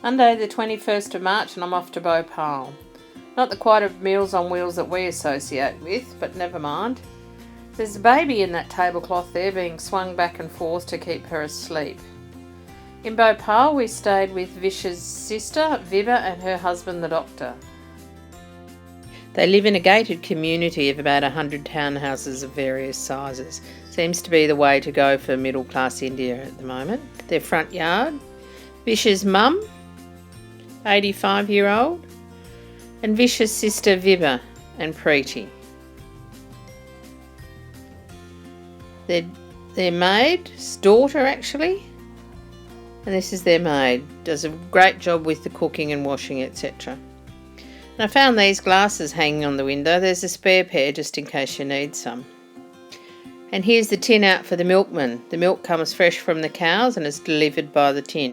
Monday the 21st of March and I'm off to Bhopal. Not the quite of Meals on Wheels that we associate with, but never mind. There's a baby in that tablecloth there being swung back and forth to keep her asleep. In Bhopal we stayed with Vish's sister, Viva, and her husband, the doctor. They live in a gated community of about 100 townhouses of various sizes. Seems to be the way to go for middle class India at the moment. Their front yard, Vish's mum, 85-year-old, and Vish's sister Viva and Preeti. Their maid's daughter actually, and this is their maid, does a great job with the cooking and washing, etc. And I found these glasses hanging on the window. There's a spare pair just in case you need some. And here's the tin out for the milkman. The milk comes fresh from the cows and is delivered by the tin.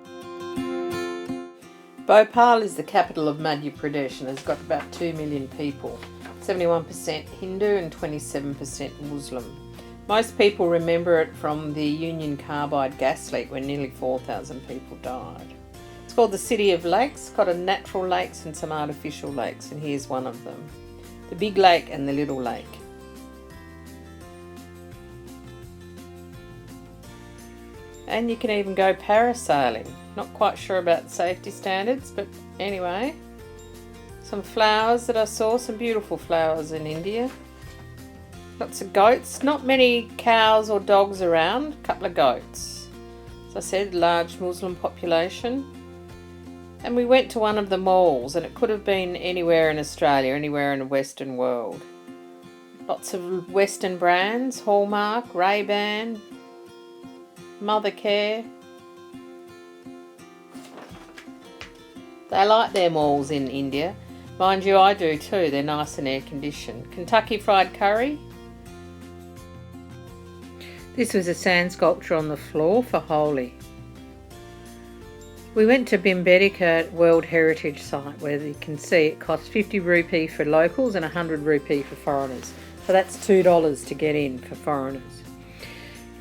Bhopal is the capital of Madhya Pradesh and has got about 2 million people, 71% Hindu and 27% Muslim. Most people remember it from the Union Carbide gas leak when nearly 4,000 people died. It's called the City of Lakes, got a natural lakes and some artificial lakes, and here's one of them. The Big Lake and the Little Lake. And you can even go parasailing. Not quite sure about the safety standards, but anyway. Some flowers that I saw, some beautiful flowers in India. Lots of goats, not many cows or dogs around, a couple of goats. As I said, large Muslim population. And we went to one of the malls, and it could have been anywhere in Australia, anywhere in the Western world. Lots of Western brands, Hallmark, Ray-Ban, Mothercare. They like their malls in India. Mind you, I do too. They're nice and air-conditioned. Kentucky Fried Curry. This was a sand sculpture on the floor for Holi. We went to Bhimbedeka World Heritage Site where you can see it costs 50 rupee for locals and 100 rupee for foreigners. So that's $2 to get in for foreigners.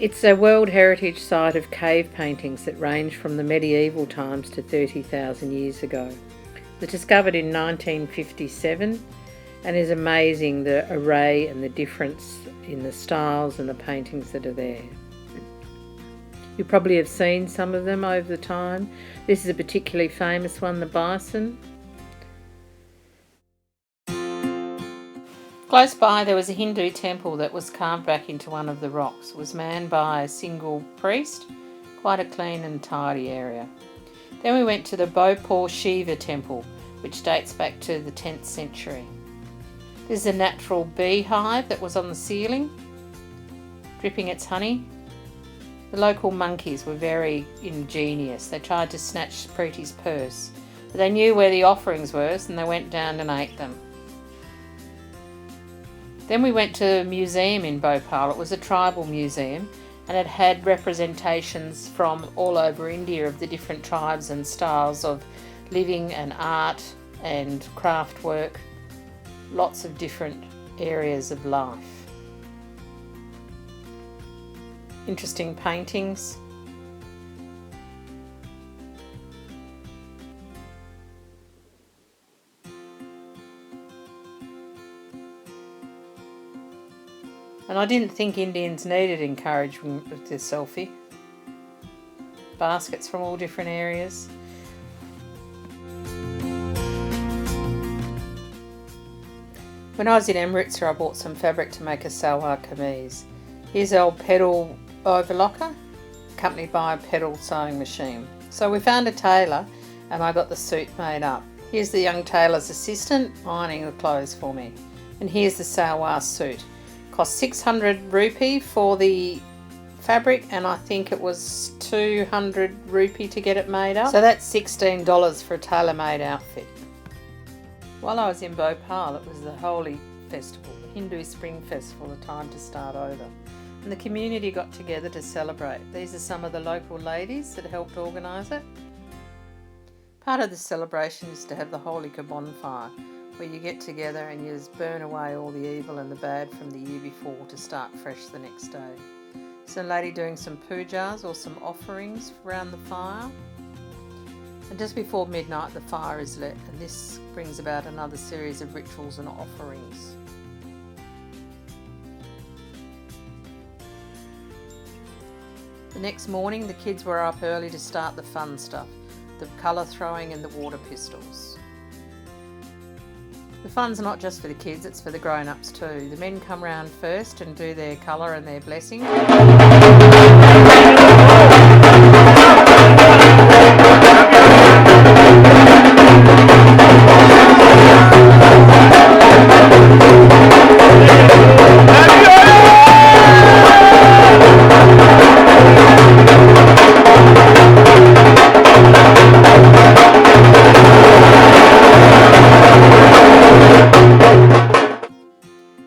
It's a World Heritage Site of cave paintings that range from the medieval times to 30,000 years ago. It was discovered in 1957 and is amazing, the array and the difference in the styles and the paintings that are there. You probably have seen some of them over the time. This is a particularly famous one, the bison. Close by there was a Hindu temple that was carved back into one of the rocks. It was manned by a single priest. Quite a clean and tidy area. Then we went to the Bhopal Shiva temple, which dates back to the 10th century. This is a natural beehive that was on the ceiling, dripping its honey. The local monkeys were very ingenious. They tried to snatch Preeti's purse, but they knew where the offerings were, and they went down and ate them. Then we went to a museum in Bhopal. It was a tribal museum, and it had representations from all over India of the different tribes and styles of living and art and craft work. Lots of different areas of life. Interesting paintings. And I didn't think Indians needed encouragement with their selfie. Baskets from all different areas. When I was in Amritsar, I bought some fabric to make a salwar kameez. Here's our pedal overlocker, accompanied by a pedal sewing machine. So we found a tailor and I got the suit made up. Here's the young tailor's assistant ironing the clothes for me. And here's the salwar suit. Cost 600 rupee for the fabric, and I think it was 200 rupee to get it made up. So that's $16 for a tailor-made outfit. While I was in Bhopal, it was the Holi festival, the Hindu Spring Festival, a time to start over. And the community got together to celebrate. These are some of the local ladies that helped organise it. Part of the celebration is to have the Holika bonfire, where you get together and you just burn away all the evil and the bad from the year before to start fresh the next day. So a lady doing some pujas or some offerings around the fire. And just before midnight the fire is lit, and this brings about another series of rituals and offerings. The next morning the kids were up early to start the fun stuff, the colour throwing and the water pistols. The fun's not just for the kids, it's for the grown-ups too. The men come round first and do their colour and their blessing.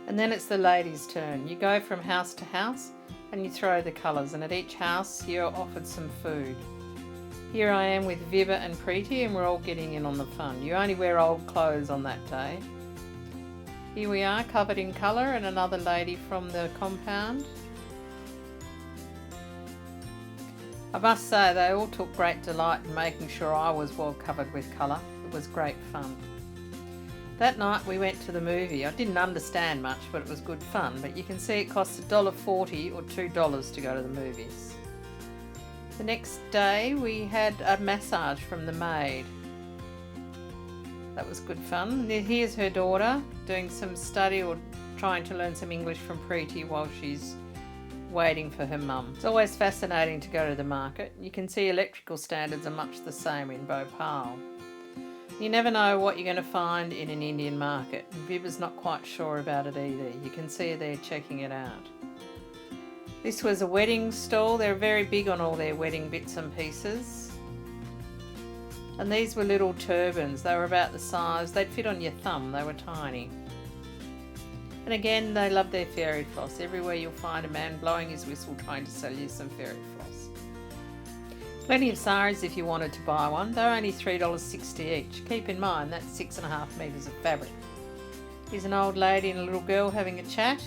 And then it's the ladies' turn. You go from house to house and you throw the colours, and at each house you're offered some food. Here I am with Vibha and Preeti, and we're all getting in on the fun. You only wear old clothes on that day. Here we are, covered in colour, and another lady from the compound. I must say they all took great delight in making sure I was well covered with colour. It was great fun. That night we went to the movie. I didn't understand much, but it was good fun. But you can see it costs $1.40 or $2 to go to the movies. The next day we had a massage from the maid. That was good fun. Here's her daughter doing some study or trying to learn some English from Preeti while she's waiting for her mum. It's always fascinating to go to the market. You can see electrical standards are much the same in Bhopal. You never know what you're going to find in an Indian market. Vibha's not quite sure about it either. You can see her there checking it out. This was a wedding stall. They're very big on all their wedding bits and pieces. And these were little turbans. They were about the size, they'd fit on your thumb. They were tiny. And again, they love their fairy floss. Everywhere you'll find a man blowing his whistle trying to sell you some fairy floss. Plenty of saris if you wanted to buy one. They're only $3.60 each. Keep in mind that's 6.5 metres of fabric. Here's an old lady and a little girl having a chat.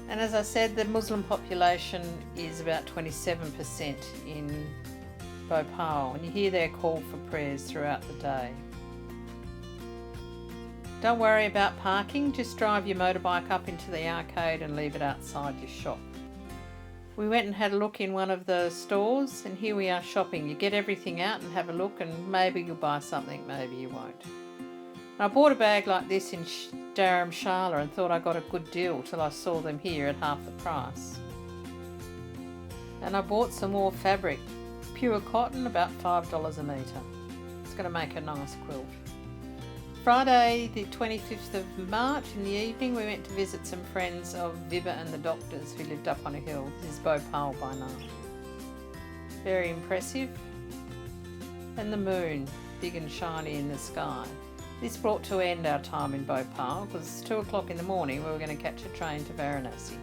And as I said, the Muslim population is about 27% in Bhopal, and you hear their call for prayers throughout the day. Don't worry about parking, just drive your motorbike up into the arcade and leave it outside your shop. We went and had a look in one of the stores, and here we are shopping. You get everything out and have a look, and maybe you'll buy something, maybe you won't. I bought a bag like this in Dharamshala and thought I got a good deal till I saw them here at half the price. And I bought some more fabric, pure cotton, about $5 a metre. It's going to make a nice quilt. Friday the 25th of March in the evening we went to visit some friends of Vibha and the doctors who lived up on a hill. This is Bhopal by night. Very impressive. And the moon, big and shiny in the sky. This brought to end our time in Bhopal because 2 o'clock in the morning we were going to catch a train to Varanasi.